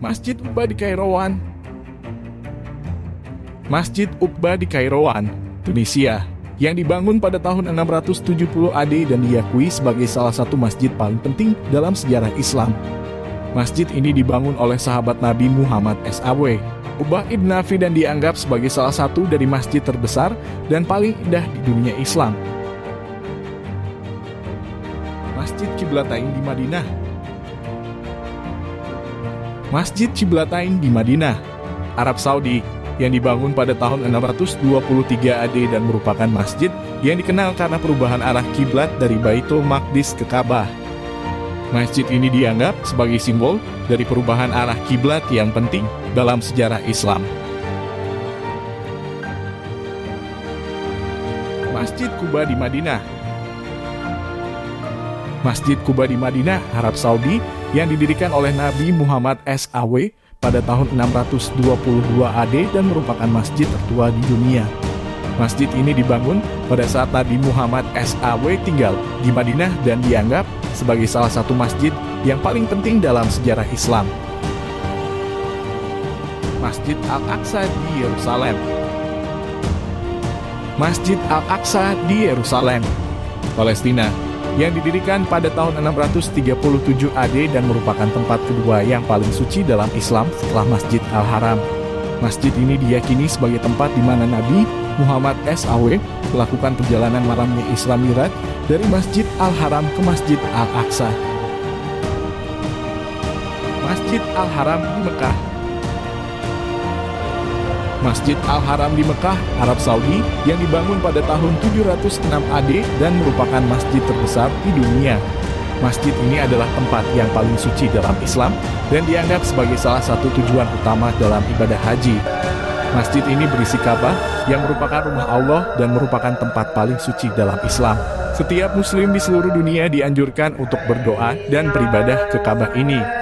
Masjid Uqba di Kairouan. Masjid Uqba di Kairouan, Tunisia, yang dibangun pada tahun 670 AD dan diakui sebagai salah satu masjid paling penting dalam sejarah Islam. Masjid ini dibangun oleh sahabat Nabi Muhammad SAW, Uqbah ibn Nafi, dan dianggap sebagai salah satu dari masjid terbesar dan paling indah di dunia Islam. Masjid Qiblatain di Madinah. Masjid Qiblatain di Madinah, Arab Saudi, yang dibangun pada tahun 623 AD dan merupakan masjid yang dikenal karena perubahan arah kiblat dari Baitul Maqdis ke Ka'bah. Masjid ini dianggap sebagai simbol dari perubahan arah kiblat yang penting dalam sejarah Islam. Masjid Quba di Madinah. Masjid Quba di Madinah, Arab Saudi, yang didirikan oleh Nabi Muhammad SAW pada tahun 622 AD dan merupakan masjid tertua di dunia. Masjid ini dibangun pada saat Nabi Muhammad SAW tinggal di Madinah dan dianggap sebagai salah satu masjid yang paling penting dalam sejarah Islam. Masjid Al-Aqsa di Yerusalem. Masjid Al-Aqsa di Yerusalem, Palestina, yang didirikan pada tahun 637 AD dan merupakan tempat kedua yang paling suci dalam Islam setelah Masjid Al-Haram. Masjid ini diyakini sebagai tempat di mana Nabi Muhammad SAW melakukan perjalanan malamnya Isra Mi'raj dari Masjid Al-Haram ke Masjid Al-Aqsa. Masjid Al-Haram di Mekah. Masjid Al-Haram di Mekah, Arab Saudi, yang dibangun pada tahun 706 AD dan merupakan masjid terbesar di dunia. Masjid ini adalah tempat yang paling suci dalam Islam dan dianggap sebagai salah satu tujuan utama dalam ibadah haji. Masjid ini berisi Ka'bah yang merupakan rumah Allah dan merupakan tempat paling suci dalam Islam. Setiap muslim di seluruh dunia dianjurkan untuk berdoa dan beribadah ke Ka'bah ini.